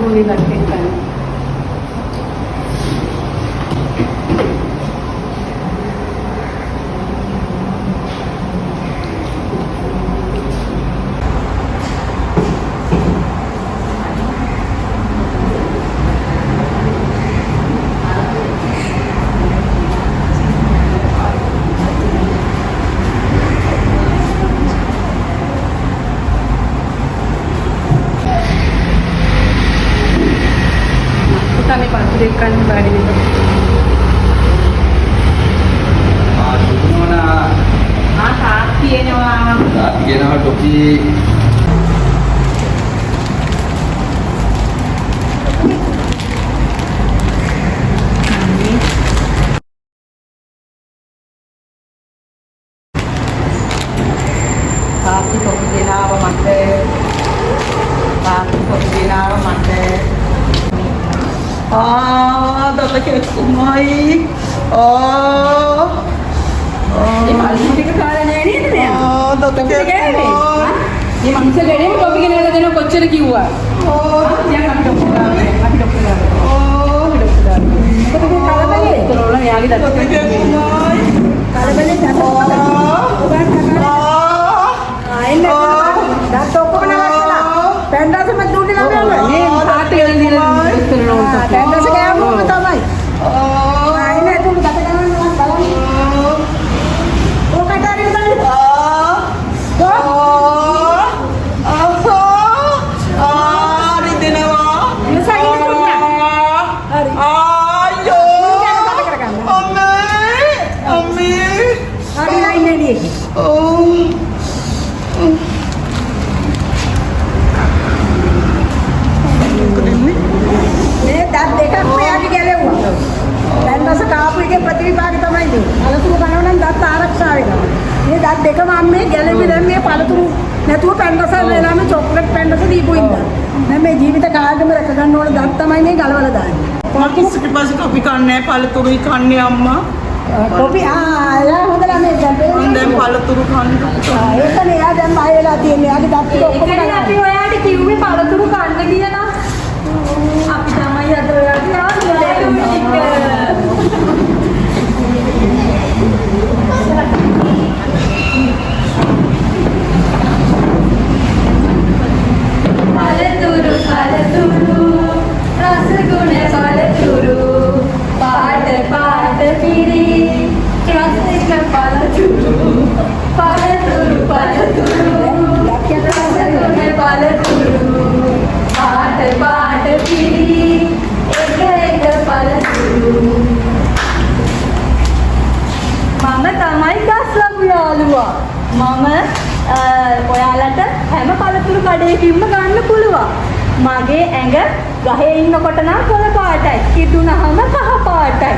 Goalie ගන්න එකයි. kami pastikan bari itu. Itu mana? Sapi nyawa. Sapi nyawa topi. Sapi topi nyawa mate. Sapi topi nyawa mate. Data කෙක්කුමයි. මේ පල්ලි ටික කාලා නෑ නේද මෙයා? දත කෙක්කුමයි. මේ මංස දෙඩේම කොපි ගෙනල්ලා දෙනවා කොච්චර කිව්වා? දැන් අපි ඩොක්ටර් දාන්නේ. අපි ඩොක්ටර් දාන්නේ. අපි ඩොක්ටර් දාන්නේ. මොකද මේ කලබලේ? ඒතරෝල මෙයාගේ දත කෙක්කුමයි. කලබලේ දත ආයෙත් දත ඔක්කොම නවත්තලා. පැන්ඩාසෙම දුන්නේ නැහැ මේ පාටි වලින් දීලා ඉස්සරහට. පැන්ඩාස ගෑවුම තමයි. ආයෙත් දුන්න දත ගන්න බලන්න. ඔකට හරි බලන්න. ප්‍රතිවිපාක තමයි මේ. පළතුරු කනවා නම් දත් ආරක්ෂා වෙනවා. මේ දත් දෙකම අම්මේ ගැලවි දැන් මේ පළතුරු නැතුව පැන්ඩස වෙලාම චොක්ලට් පැන්ඩස දීපු ඉන්න. දැන් මේ ජීවිත කාලෙම රැක ගන්න ඕන දත් තමයි මේ ගලවලා දාන්නේ. පාකිස් ඊට පස්සේ කොපි කන්නේ පළතුරුයි කන්නේ අම්මා. කොපි එයා හොඳ ළමයි දැන් පළතුරු කන්න. ඒකනේ එයා දැන් බය වෙලා තියෙන්නේ. එයාගේ දත් ටික ඔක්කොම ඒකනේ අපි ඔයාලට කිව්වේ පළතුරු කන්න කියලා. අපි තමයි අද ඔයාලට ආන්නේ. Palaturu, rasaguna palaturu, paat piri, rasika palaturu, rasaguna palaturu, paat piri, eka palaturu. Mama tamai gaslagu yaluwa. Mama ඔයාලට හැම පළතුරු කඩේකින්ම ගන්න පුළුවන්. මගේ ඇඟ ගහේ ඉන්නකොට නම් කොළ පාටයි. කිදුනහම කහ පාටයි.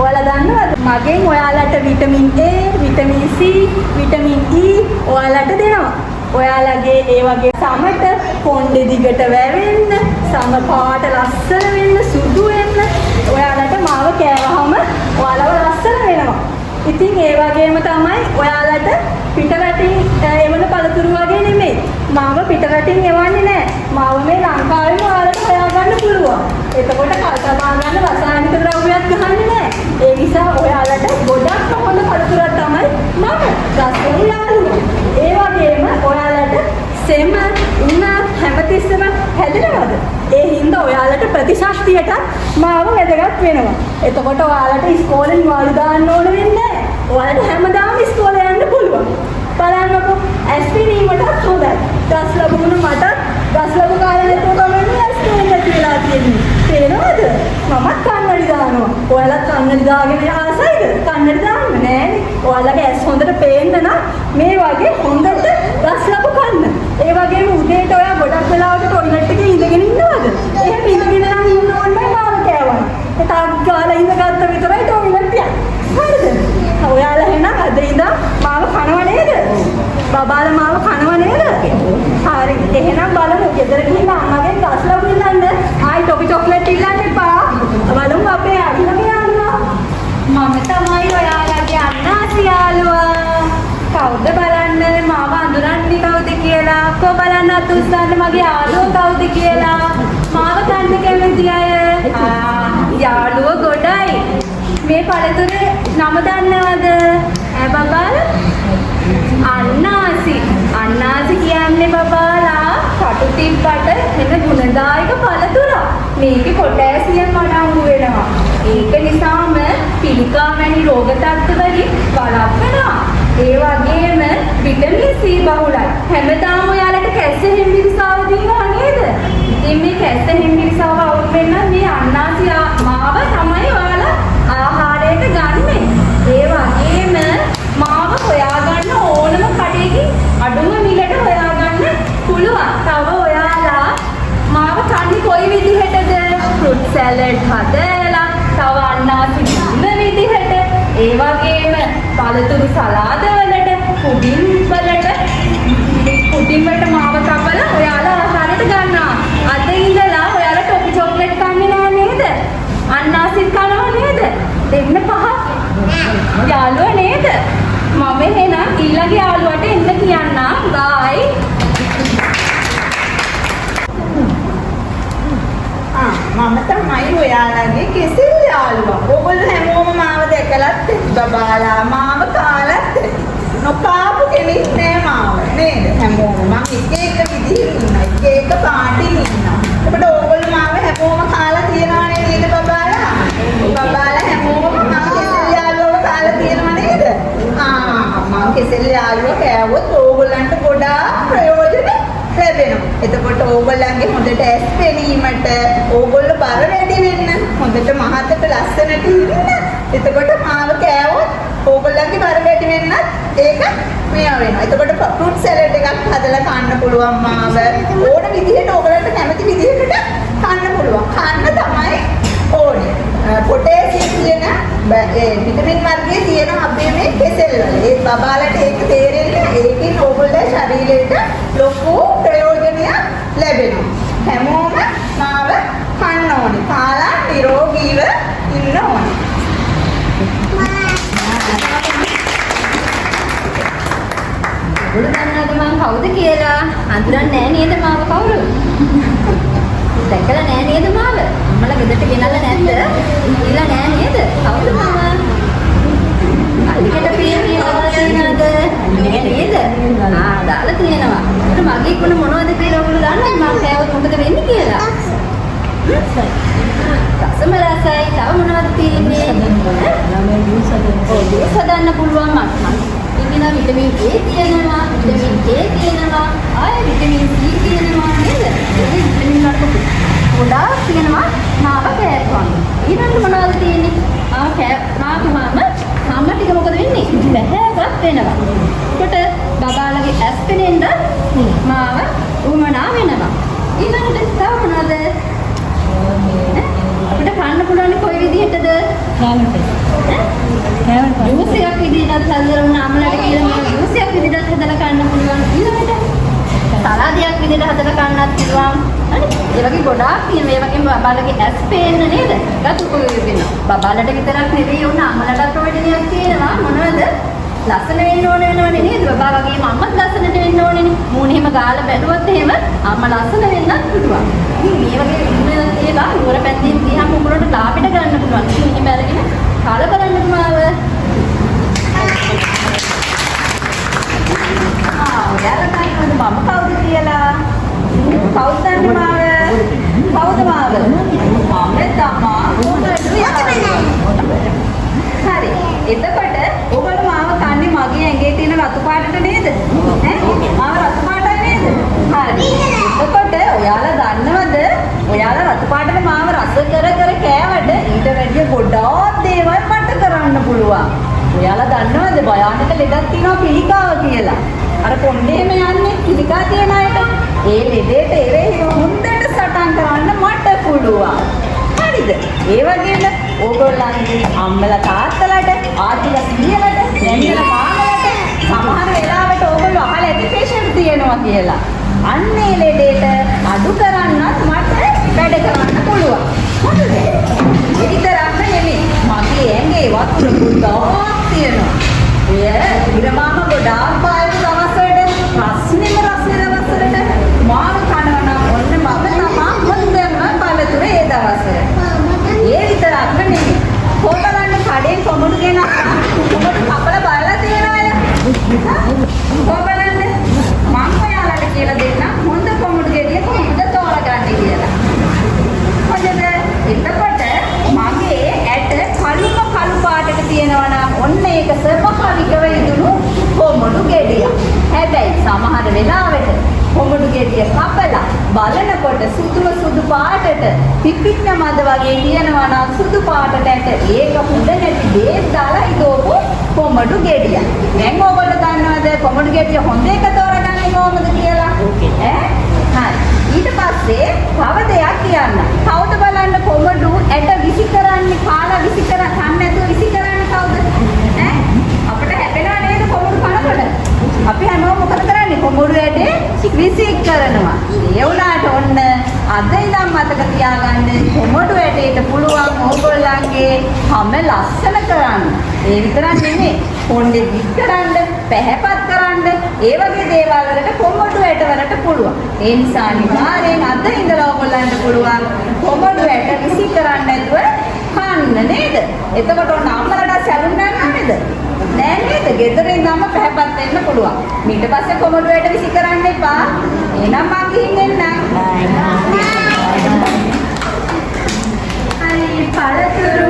ඔයාලා දන්නවද? මගෙන් ඔයාලට vitamin A, vitamin C, vitamin E ඔයාලට දෙනවා. ඔයාලගේ ඒ වගේ සමට කොණ්ඩේ දිගට වැවෙන්න, සම පාට ලස්සන වෙන්න, සුදු වෙන්න ඔයාලට මාව කෑවහම ඔයාලව ලස්සන වෙනවා. ඉතින් ඒ වගේම තමයි ඔයාලට පිටරටින් එවන පළතුරු වගේ නෙමෙයි. මාව පිටරටින් එවන්නේ නැහැ. මාව මේ ලංකාවේම ඔයාලට හොයාගන්න පුළුවන්. එතකොට කල්පනා ගන්න රසායනික ද්‍රව්‍යයක් ගහන්නේ නැහැ. ඒ නිසා ඔයාලට ගොඩක් හොඳ පළතුරක් තමයි මම රසයෙන් යාළුවා. ඒ වගේම ඔයාලට සෙම උණ හැමතිස්සෙම හැදෙනවද? ඒ හින්දා ඔයාලට ප්‍රතිශක්තියට මාව වැදගත් වෙනවා. එතකොට ඔයාලට ඉස්කෝලේ නිවාඩු දාන්න ඕන වෙන්නේ නැහැ. ඔයාලට හැමදාම ඉස්කෝලේ යන්න පුළුවන්. බලන්නකෝ ඇස්පිරීමටත් හොඳයි. ගස් ලැබුණ මට ගස් ලැබු කාලේ නැතුව ගමන්නේ ඇස්පිරීම නැති වෙලා තියෙන්නේ. තේරෙනවද? මමත් කන්නඩි දානවා. ඔයාලත් කන්නඩි දාගෙන ආසයිද? කන්නඩි දාන්න නෑනේ. ඔයාලගේ ඇස් හොඳට පේන්න නම් මේ වගේ හොඳට ගස් ලැබු කන්න. ඒ වගේම උදේට ඔයා ගොඩක් වෙලාවට ටොයිලට් එකේ ඉඳගෙන ඉන්නවද? එහෙම ඉඳගෙන නම් ඉන්න ඕනේ මාව කෑවම. ඒ තාක් කාලා ඉඳගත්ත විතරයි ටොයිලට් යන්නේ. හරිද? ඔයාලා එහෙනම් අද ඉඳන් මාව කනව නේද? බබාලා මාව කනව නේද? හරි. එහෙනම් බලමු ගෙදර ගිහින් අම්මගෙන් ගස් ලැබු ඉල්ලන්න. ආයි ටොපි චොක්ලට් ඉල්ලන්න එපා. බලමු අපේ අඩියම යනවා. මම තමයි ඔයාලගේ අන්නාසි යාළුවා. කවුද බලන්න මාව අඳුරන්නේ කවුද කියලා. කො බලන්න අත උස්සන්න මගේ යාළුවා කවුද කියලා. මාව ගන්න කැමති අය යාළුවෝ ගොඩයි. මේ පළතුරේ නම දන්නවද? ඈ බබාලා? අන්නාසි කියන්නේ බබාලා කටු තිබ්බට එන ගුණදායක පළතුරක්. මේකේ පොටෑසියම් අඩංගු වෙනවා. ඒක නිසාම පිළිකා වැනි රෝග තත්ත්ව වලින් වළක්වනවා. ඒ වගේම විටමින් C බහුලයි. හැමදාම ඔයාලට කැස්ස හිමිරිසාව දිනනවා නේද? ඉතින් මේ කැස්ස හිමිරිසාව අවුල් වෙන්න මේ අන්නාසි මාව තමයි ඔයාලා ආහාරයට ගන්නෙ. ඒ වගේම මාව හොයාගන්න ඕනම කඩේකින් අඩුම මිලට හොයාගන්න පුළුවන්. තව ඔයාලා මාව කන්නේ කොයි විදිහටද? ෆෘට් සැලඩ් හදලා, තව අන්නාසි දින විදිහට, ඒ වගේම පළතුරු සලාද වලට, පුඩින් වලට මාව කපලා ඔයාලා ආහාරයට ගන්නවා. අද ඉඳලා ඔයාලා ටොපි චොක්ලට් කන්නේ නෑ නේද? අන්නාසිත් කනවා නේද? දෙන්න පහ යාළුවා නේද? මම එහෙනම් ඊළඟ යාළුවට එන්න කියන්නම්. බයි. මම තමයි ඔයාලගේ කෙසෙල් යාළුවා. ඔයගොල්ලෝ හැමෝම මාව දැකලත් බබාලා මාව කාලත් නොකාපු කෙනෙක් නෑ මාව නේද? හැමෝම මම එක විදිහේ ඉන්නවා. එක පාටින් ඉන්නවා. ඒකට ඔයගොල්ලෝ මාව හැමෝම කාලා තියනවනේ නේද බබාලා? බබාලා හැමෝම මාව කෙසෙල් යාළුවව කාලා තියනව නේද? මම කෙසෙල් යාළුවා කෑවොත් ඕගොල්ලන්ට ගොඩාක් ප්‍රයෝජන ලැබෙනවා. එතකොට ඕගොල්ලන්ගේ හොඳට ඇස් පෙනීමට, ඕගොල්ලෝ බර වැඩි වෙන්න, හොඳට මහතට ලස්සනට ඉන්න. එතකොට මාව කෑවොත් ඕගොල්ලන්ගේ බර වැඩි වෙන්නත් ඒක මෙයා වෙනවා. එතකොට ෆෘට් සැලඩ් එකක් හදලා කන්න පුළුවන් මාව. ඕන විදිහට ඕගොල්ලන්ට කැමති විදිහකට කන්න පුළුවන්. කන්න තමයි ඕනේ. පොටෑසියම් කියන විටමින් වර්ගයේ තියෙන අපේ මේ කෙසෙල් වල. ඒ බබාලට ඒක තේරෙන්නේ ඒකෙන් ඕගොල්ලෝ ශරීරයට ලොකු ප්‍රයෝජනයක් ලැබෙනවා. හැමෝම මාව කන්න ඕනේ. කාලා නිරෝගීව ඉන්න ඕනේ. ඔයාලා දන්නවද මම කවුද කියලා? අඳුරන්නේ නෑ නේද මාව කවුරු? දැකලා නෑ නේද මාව? අම්මලා ගෙදරට ගෙනල්ලා නැද්ද? ඉල්ලා නෑ නේද? කවුද මම? අලිකට පියන්නේ නේද? නෑ නේද? දාලා තියෙනවා. ඒත් මගේ ගුණ මොනවද කියලා ඔයගොල්ලෝ දන්නවද? මම කෑවොත් මොකද වෙන්නේ කියලා? රසම රසයි. තව මොනවද තියෙන්නේ? ජූස් හදන්න පුළුවන් මට. ඉතින් විටමින් A තියෙනවා, විටමින් K තියෙනවා, ආයෙ විටමින් C තියෙනවා නේද? ඒ විටමින් වලට ගොඩාක් තියෙනවා මාව කෑවොත්. ඊළඟට මොනවද තියෙන්නේ? මාගම අම්ම ටික මොකද වෙන්නේ? බැහැගත් වෙනවා. ඒකට බබාලගේ ඇස් පෙනෙන්න මාව උමනා වෙනවා. ඊළඟට තව මොනවද? අපිට කන්න පුළුවන් කොයි විදිහටද? ජූස් එකක් විදිහට හදලා අම්මලාට කියලා මේ ජූස් එකක් විදිහට හදලා කන්න පුළුවන්. ඊළඟට සලාදයක් විදිහට හදලා කන්නත් පුළුවන්. හරි. ඒ වගේ ගොඩාක් තියෙන මේ වගේම බබාලගේ ඇස් පේන්න නේද? ඒකත් උපයෝගී වෙනවා. බබාලට විතරක් නෙවෙයි උන් අම්මලාටත් ප්‍රයෝජනයක් තියෙනවා. මොනවද? ලස්සන වෙන්න ඕන වෙනවනේ නේද? බබා වගේම අම්මත් ලස්සනට වෙන්න ඕනේනේ. මූණ එහෙම ගාලා බැලුවොත් එහෙම අම්මා ලස්සන වෙන්නත් පුළුවන්. ඉතින් මේ වගේ ඉන්න ඒවා නුවර පැත්තෙන් ගියාම උඹලට ලාභෙට ගන්න පුළුවන්. ඉතින් මෙහෙම අරගෙන කාලා බලන්න මාව. ඔයාලා කයින්ද මම කවුද කියලා? කවුද දන්නේ මාව? කවුද මාව? මම තමයි. හරි. එතකොට ඔබට මාව කන්නේ මගේ ඇඟේ තියෙන රතු පාටට නේද? මාව රතු පාටයි නේද? හරි. එතකොට ඔයාලා දන්නවද? ඔයාලා රතු පාටට මාව රස කර කෑවට ඊට වැඩිය ගොඩාක් දේවල් මට කරන්න පුළුවන්. ඔයාලා දන්නවද භයානක ලෙඩක් තියෙනවා පිළිකාව කියලා? අර කොණ්ඩේම යන්නේ පිළිකා තියෙන අයට. ඒ ලෙඩේට එරෙහිව හොඳට සටන් කරන්න මට පුළුවන්. හරිද? ඒ වගේම ඕගොල්ලන්ගේ අම්මලා තාත්තලාට ආච්චිලා සීයලාට නැන්දලා මාමලාට සමහර වෙලාවට ඕගොල්ලෝ අහලා ඇති පේෂන්ට් තියෙනවා කියලා. අන්නේ ලෙඩේට අඩු කරන්නත් මට වැඩ කරන්න පුළුවන්. හරිද? ඒ විතරක් නෙමෙයි. මගේ ඇඟේ වතුර ගොඩාක් තියෙනවා. ඔය ඉරමාම ගොඩාක් පායන දවස්වලට රස්නේ දවස්වලට මාව කනවා නම් ඔන්න මම තමයි හොඳම බලතුර. බලන්න මම ඔයාලට කියලා දෙන්නම් හොඳ කොමුඩු ගෙඩිය කොහොමද තෝරගන්නේ කියලා. හොඳද? එතකොට මගේ ඇට කළු පාටක තියෙනවා නම් ඔන්න ඒක ස්වභාවිකව ඉදුණු කොමුඩු ගෙඩිය. හැබැයි සමහර වෙලාවට කොමුඩු ගෙඩිය කපලා බලනකොට සුදු පාටට පිපින්න මද වගේ තියෙනවා නම් සුදු පාටට ඇට ඒක හොඳ නැති බේත් දාලා ඉදෝපු කොමුඩු ගෙඩිය. දැන් ඔයගොල්ලෝ දන්නවද කොමුඩු ගෙඩිය හොඳ එක තෝරගන්නේ කොහොමද කියලා? ඈ හරි. ඊට පස්සේ තව දෙයක් කියන්න. කවුද බලන්න කොමුඩු ඇට විසි කරන්නේ කාලා විසි කන්න නැතුව විසි කරන්නේ කවුද? ඈ අපිට හැපෙනවා නේද කොමුඩු කනකොට? අපි හැමෝම මොකද කරන්නේ? කොමුඩු ඇටේ විසි කරනවා. ඒ වුණාට ඔන්න අද ඉඳන් මතක තියාගන්න කොමුඩු ඇටේට පුළුවන් ඕගොල්ලන්ගේ හැම ලස්සන කරන්න. ඒ විතරක් නෙමෙයි කොණ්ඩේ දික් කරන්න, පැහැපත් කරන්න, ඒ වගේ දේවල් වලට කොමුඩු ඇට වලට පුළුවන්. ඒ නිසා අනිවාර්යෙන් අද ඉඳලා ඕගොල්ලන්ට පුළුවන් කොමුඩු ඇට විසි කරන්න නැතුව කන්න නේද? එතකොට ඔන්න අම්මලට සැලුම් යන්න නේද? නෑ නේද? ගෙදර ඉඳන්ම පැහැපත් වෙන්න පුළුවන්. ඊට පස්සේ කොමුඩු ඇට විසි කරන්න එපා. එහෙනම් මං ගිහින් එන්නම්. හරි පළතුරු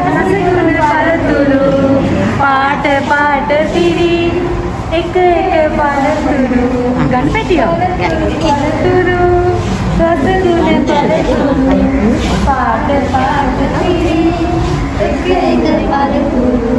රසගුණ පළතුරු පාට පිරි එක පළතුරු ගණපතියෝ පළතුරු රසගුණ පළතුරු පාට පිරි එක පළතුරු